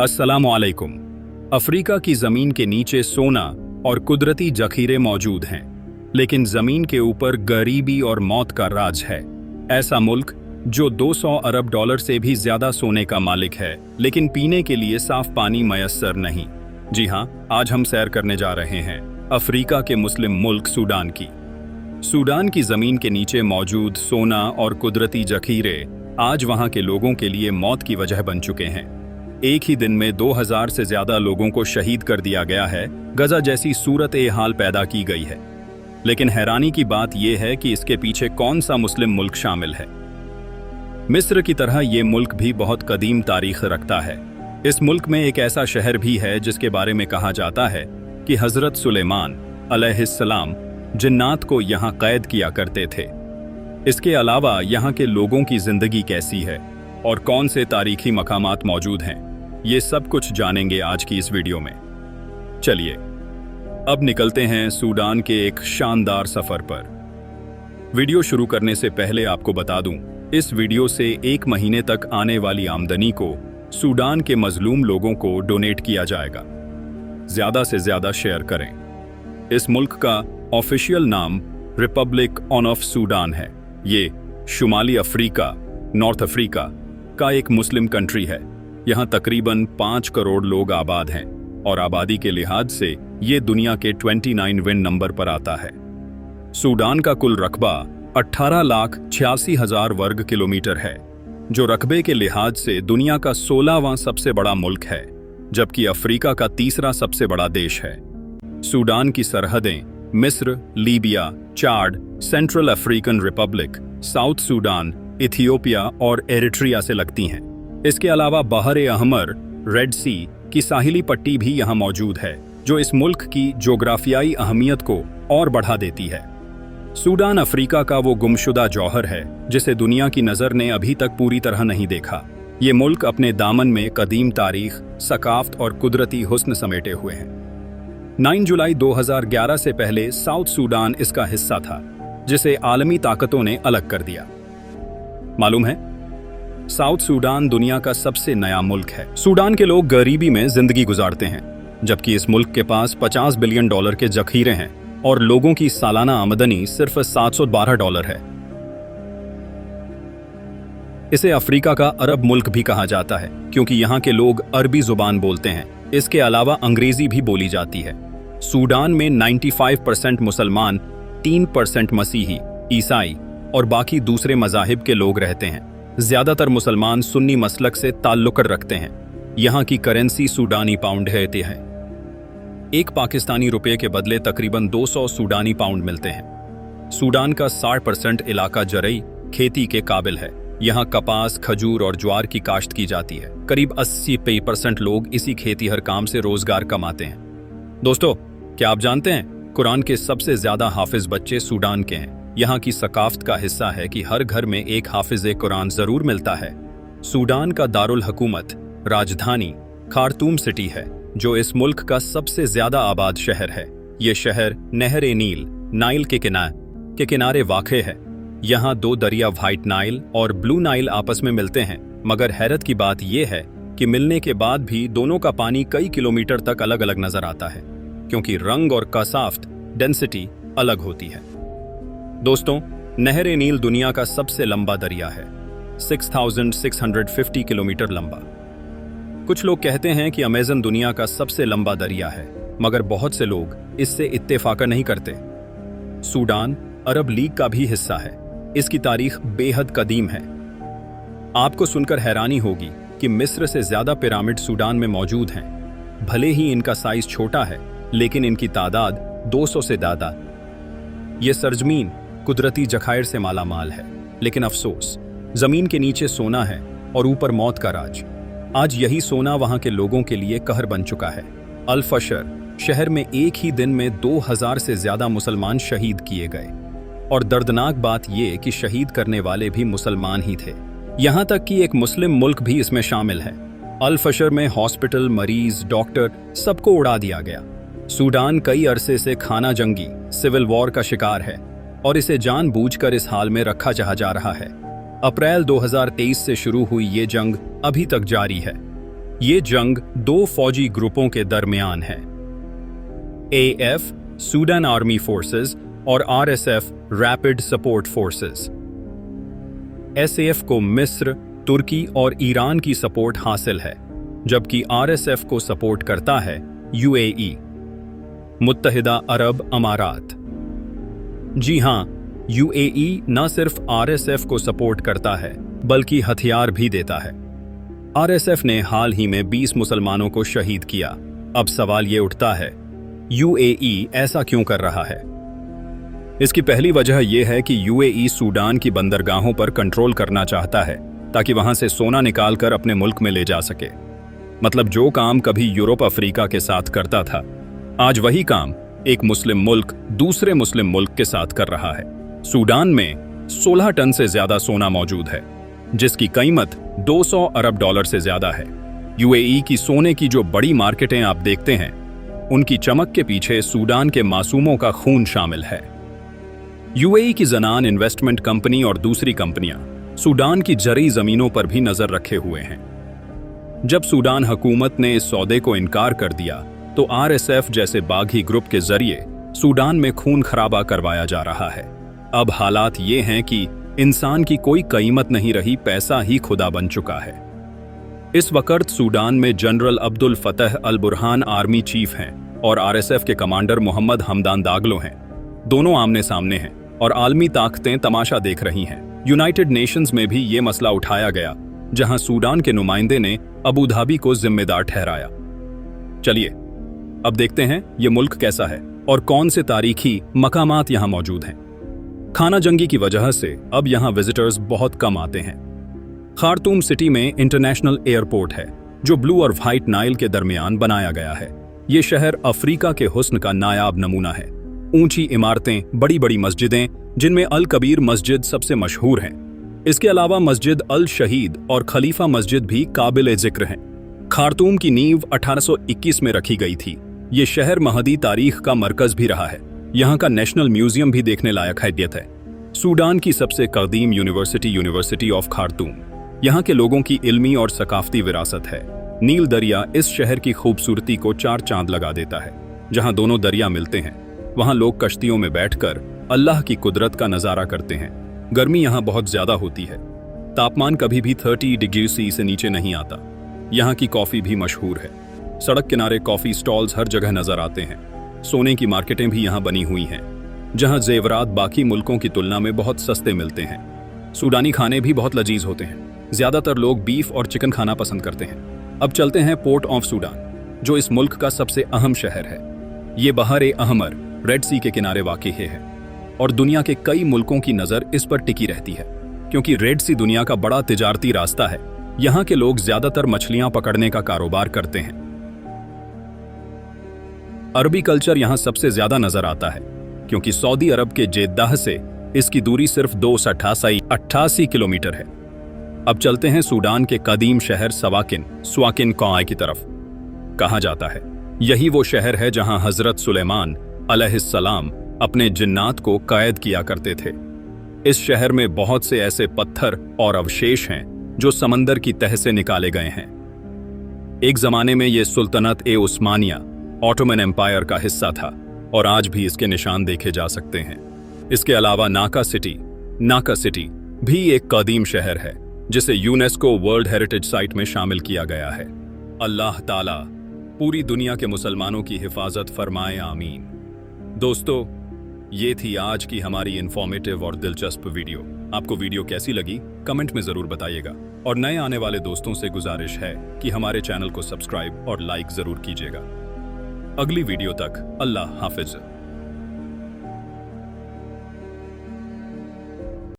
अस्सलामुअलैकुम। अफ्रीका की जमीन के नीचे सोना और कुदरती जखीरे मौजूद हैं, लेकिन जमीन के ऊपर गरीबी और मौत का राज है। ऐसा मुल्क जो 200 अरब डॉलर से भी ज्यादा सोने का मालिक है, लेकिन पीने के लिए साफ पानी मयस्सर नहीं। जी हाँ, आज हम सैर करने जा रहे हैं अफ्रीका के मुस्लिम मुल्क सूडान की। सूडान की जमीन के नीचे मौजूद सोना और कुदरती जखीरे आज वहां के लोगों के लिए मौत की वजह बन चुके हैं। एक ही दिन में 2000 से ज्यादा लोगों को शहीद कर दिया गया है। गजा जैसी सूरत ए हाल पैदा की गई है। लेकिन हैरानी की बात यह है कि इसके पीछे कौन सा मुस्लिम मुल्क शामिल है। मिस्र की तरह ये मुल्क भी बहुत कदीम तारीख रखता है। इस मुल्क में एक ऐसा शहर भी है जिसके बारे में कहा जाता है कि हजरत सुलेमान अलैहिस्सलाम जिन्नात को यहाँ कैद किया करते थे। इसके अलावा यहाँ के लोगों की जिंदगी कैसी है और कौन से तारीखी मकामात मौजूद हैं, ये सब कुछ जानेंगे आज की इस वीडियो में। चलिए अब निकलते हैं सूडान के एक शानदार सफर पर। वीडियो शुरू करने से पहले आपको बता दूं, इस वीडियो से 1 महीने तक आने वाली आमदनी को सूडान के मजलूम लोगों को डोनेट किया जाएगा। ज्यादा से ज्यादा शेयर करें। इस मुल्क का ऑफिशियल नाम रिपब्लिक ऑफ सूडान है। ये शुमाली अफ्रीका, नॉर्थ अफ्रीका का एक मुस्लिम कंट्री है। यहाँ तकरीबन 5 करोड़ लोग आबाद हैं और आबादी के लिहाज से ये दुनिया के 29वें नंबर पर आता है। सूडान का कुल रकबा 18,86,000 वर्ग किलोमीटर है, जो रकबे के लिहाज से दुनिया का 16वां सबसे बड़ा मुल्क है, जबकि अफ्रीका का 3रा सबसे बड़ा देश है। सूडान की सरहदें मिस्र, Libya, Chad, Central African Republic, South Sudan, Ethiopia और एरिट्रिया से लगती हैं। इसके अलावा बहर अहमर, रेड सी की साहिली पट्टी भी यहाँ मौजूद है, जो इस मुल्क की जोग्राफियाई अहमियत को और बढ़ा देती है। सूडान अफ्रीका का वो गुमशुदा जौहर है जिसे दुनिया की नज़र ने अभी तक पूरी तरह नहीं देखा। ये मुल्क अपने दामन में कदीम तारीख, सकाफत और कुदरती हुस्न समेटे हुए हैं। 9 जुलाई 2011 से पहले साउथ सूडान इसका हिस्सा था, जिसे आलमी ताकतों ने अलग कर दिया। मालूम है, साउथ सूडान दुनिया का सबसे नया मुल्क है। सूडान के लोग गरीबी में जिंदगी गुजारते हैं, जबकि इस मुल्क के पास 50 बिलियन डॉलर के जखीरे हैं और लोगों की सालाना आमदनी सिर्फ 712 डॉलर है। इसे अफ्रीका का अरब मुल्क भी कहा जाता है, क्योंकि यहाँ के लोग अरबी जुबान बोलते हैं। इसके अलावा अंग्रेजी भी बोली जाती है। सूडान में 95% मुसलमान, 3% मसीही, ईसाई और बाकी दूसरे मज़ाहिब के लोग रहते हैं। ज्यादातर मुसलमान सुन्नी मसलक से ताल्लुक रखते हैं। यहाँ की करेंसी सूडानी पाउंड है। एक पाकिस्तानी रुपये के बदले तकरीबन 200 सूडानी पाउंड मिलते हैं। सूडान का 60% इलाका जरई खेती के काबिल है। यहाँ कपास, खजूर और ज्वार की काश्त की जाती है। करीब 80% लोग इसी खेती हर काम से रोजगार कमाते हैं। दोस्तों, क्या आप जानते हैं, कुरान के सबसे ज्यादा हाफिज बच्चे सूडान के हैं। यहाँ की सकाफत का हिस्सा है कि हर घर में एक हाफिज कुरान जरूर मिलता है। सूडान का दारुल हुकूमत, राजधानी खार्तूम सिटी है, जो इस मुल्क का सबसे ज्यादा आबाद शहर है। ये शहर नहर नील, नाइल के किनारे वाक़े है। यहाँ 2 दरिया व्हाइट नाइल और ब्लू नाइल आपस में मिलते हैं, मगर हैरत की बात यह है कि मिलने के बाद भी दोनों का पानी कई किलोमीटर तक अलग अलग नजर आता है, क्योंकि रंग और कसाफ्त, डेंसिटी अलग होती है। दोस्तों, नहर नील दुनिया का सबसे लंबा दरिया है, 6650 किलोमीटर लंबा। कुछ लोग कहते हैं कि अमेज़न दुनिया का सबसे लंबा दरिया है, मगर बहुत से लोग इससे इत्तेफाक नहीं करते। सूडान अरब लीग का भी हिस्सा है। इसकी तारीख बेहद कदीम है। आपको सुनकर हैरानी होगी कि मिस्र से ज्यादा पिरामिड सूडान में मौजूद हैं। भले ही इनका साइज छोटा है, लेकिन इनकी तादाद 200 से ज्यादा। ये सरजमीन कुदरती जखायर से माला माल है, लेकिन अफसोस, जमीन के नीचे सोना है और ऊपर मौत का राज। आज यही सोना वहां के लोगों के लिए कहर बन चुका है। अल फशर शहर में एक ही दिन में 2000 से ज्यादा मुसलमान शहीद किए गए, और दर्दनाक बात यह कि शहीद करने वाले भी मुसलमान ही थे। यहां तक कि एक मुस्लिम मुल्क भी इसमें शामिल है। अल फशर में हॉस्पिटल, मरीज, डॉक्टर सबको उड़ा दिया गया। सूडान कई अरसे से खाना जंगी, सिविल वॉर का शिकार है और इसे जानबूझकर इस हाल में रखा जा रहा है। अप्रैल 2023 से शुरू हुई ये जंग अभी तक जारी है। ये जंग दो फौजी ग्रुपों के दरमियान है, AF सूडान आर्मी फोर्सेस और RSF rapid support forces. SAF को मिस्र, तुर्की और ईरान की सपोर्ट हासिल है, जबकि RSF को सपोर्ट करता है UAE, मुत्तहिदा अरब अमारात। जी हां, UAE न सिर्फ RSF को सपोर्ट करता है बल्कि हथियार भी देता है। RSF ने हाल ही में 20 मुसलमानों को शहीद किया। अब सवाल ये उठता है, UAE ऐसा क्यों कर रहा है? इसकी पहली वजह यह है कि UAE सूडान की बंदरगाहों पर कंट्रोल करना चाहता है ताकि वहां से सोना निकालकर अपने मुल्क में ले जा सके। मतलब जो काम कभी यूरोप अफ्रीका के साथ करता था, आज वही काम एक मुस्लिम मुल्क दूसरे मुस्लिम मुल्क के साथ कर रहा है। सूडान में 16 टन से ज्यादा सोना मौजूद है, जिसकी कीमत 200 अरब डॉलर से ज्यादा है। UAE की सोने की जो बड़ी मार्केटें आप देखते हैं, उनकी चमक के पीछे सूडान के मासूमों का खून शामिल है। UAE की जनान इन्वेस्टमेंट कंपनी और दूसरी कंपनियां सूडान की जरी जमीनों पर भी नजर रखे हुए हैं। जब सूडान हुकूमत ने इस सौदे को इनकार कर दिया तो RSF जैसे बागी ग्रुप के जरिए सूडान में खून खराबा करवाया जा रहा है। अब हालात ये हैं कि इंसान की कोई कीमत नहीं रही, पैसा ही खुदा बन चुका है। इस वक्त सूडान में जनरल अब्दुल फतह अल बुरहान आर्मी चीफ हैं और RSF के कमांडर मोहम्मद हमदान दागलो हैं। दोनों आमने सामने हैं और आलमी ताकतें तमाशा देख रही हैं। यूनाइटेड नेशंस में भी ये मसला उठाया गया, जहां सूडान के नुमाइंदे ने अबू धाबी को जिम्मेदार ठहराया। चलिए अब देखते हैं ये मुल्क कैसा है और कौन से तारीखी मकामात यहां मौजूद हैं। खाना जंगी की वजह से अब यहां विजिटर्स बहुत कम आते हैं। खार्तूम सिटी में इंटरनेशनल एयरपोर्ट है, जो ब्लू और व्हाइट नाइल के दरमियान बनाया गया है। ये शहर अफ्रीका के हुस्न का नायाब नमूना है। ऊंची इमारतें, बड़ी बड़ी मस्जिदें, जिनमें अल कबीर मस्जिद सबसे मशहूर हैं। इसके अलावा मस्जिद अल शहीद और खलीफा मस्जिद भी काबिल जिक्र हैं। खार्तूम की नींव 1821 में रखी गई थी। ये शहर महदी तारीख का मरकज भी रहा है। यहाँ का नेशनल म्यूजियम भी देखने लायक हैसियत है। सूडान की सबसे कदीम यूनिवर्सिटी ऑफ खार्तूम यहाँ के लोगों की इल्मी और सकाफती विरासत है। नील दरिया इस शहर की खूबसूरती को 4 चांद लगा देता है। जहाँ दोनों दरिया मिलते हैं, वहाँ लोग कश्तियों में बैठकर अल्लाह की कुदरत का नज़ारा करते हैं। गर्मी यहाँ बहुत ज्यादा होती है। तापमान कभी भी 30 डिग्री सी से नीचे नहीं आता। यहाँ की कॉफी भी मशहूर है। सड़क किनारे कॉफी स्टॉल्स हर जगह नजर आते हैं। सोने की मार्केटें भी यहाँ बनी हुई हैं, जहाँ जेवरात बाकी मुल्कों की तुलना में बहुत सस्ते मिलते हैं। सूडानी खाने भी बहुत लजीज होते हैं। ज्यादातर लोग बीफ और चिकन खाना पसंद करते हैं। अब चलते हैं पोर्ट ऑफ सूडान, जो इस मुल्क का सबसे अहम शहर है। ये बहर अहमर रेड सी के किनारे वाक़ई है और दुनिया के कई मुल्कों की नज़र इस पर टिकी रहती है, क्योंकि रेड सी दुनिया का बड़ा तिजारती रास्ता है। यहाँ के लोग ज्यादातर मछलियां पकड़ने का कारोबार करते हैं। अरबी कल्चर यहाँ सबसे ज्यादा नजर आता है, क्योंकि सऊदी अरब के जेद्दाह से इसकी दूरी सिर्फ 288 किलोमीटर है। अब चलते हैं सूडान के कदीम शहर स्वाकिन कौआए की तरफ। कहा जाता है यही वो शहर है जहां हजरत सुलेमान अलैहिस्सलाम अपने जिन्नात को कैद किया करते थे। इस शहर में बहुत से ऐसे पत्थर और अवशेष हैं जो समंदर की तह से निकाले गए हैं। एक जमाने में यह सुल्तनत उस्मानिया ऑटोमन एम्पायर का हिस्सा था और आज भी इसके निशान देखे जा सकते हैं। इसके अलावा नाका सिटी भी एक कदीम शहर है, जिसे यूनेस्को वर्ल्ड हेरिटेज साइट में शामिल किया गया है। अल्लाह ताला पूरी दुनिया के मुसलमानों की हिफाजत फरमाए, आमीन। दोस्तों, ये थी आज की हमारी इंफॉर्मेटिव और दिलचस्प वीडियो। आपको वीडियो कैसी लगी कमेंट में जरूर बताइएगा और नए आने वाले दोस्तों से गुजारिश है कि हमारे चैनल को सब्सक्राइब और लाइक जरूर कीजिएगा। अगली वीडियो तक अल्लाह हाफिज।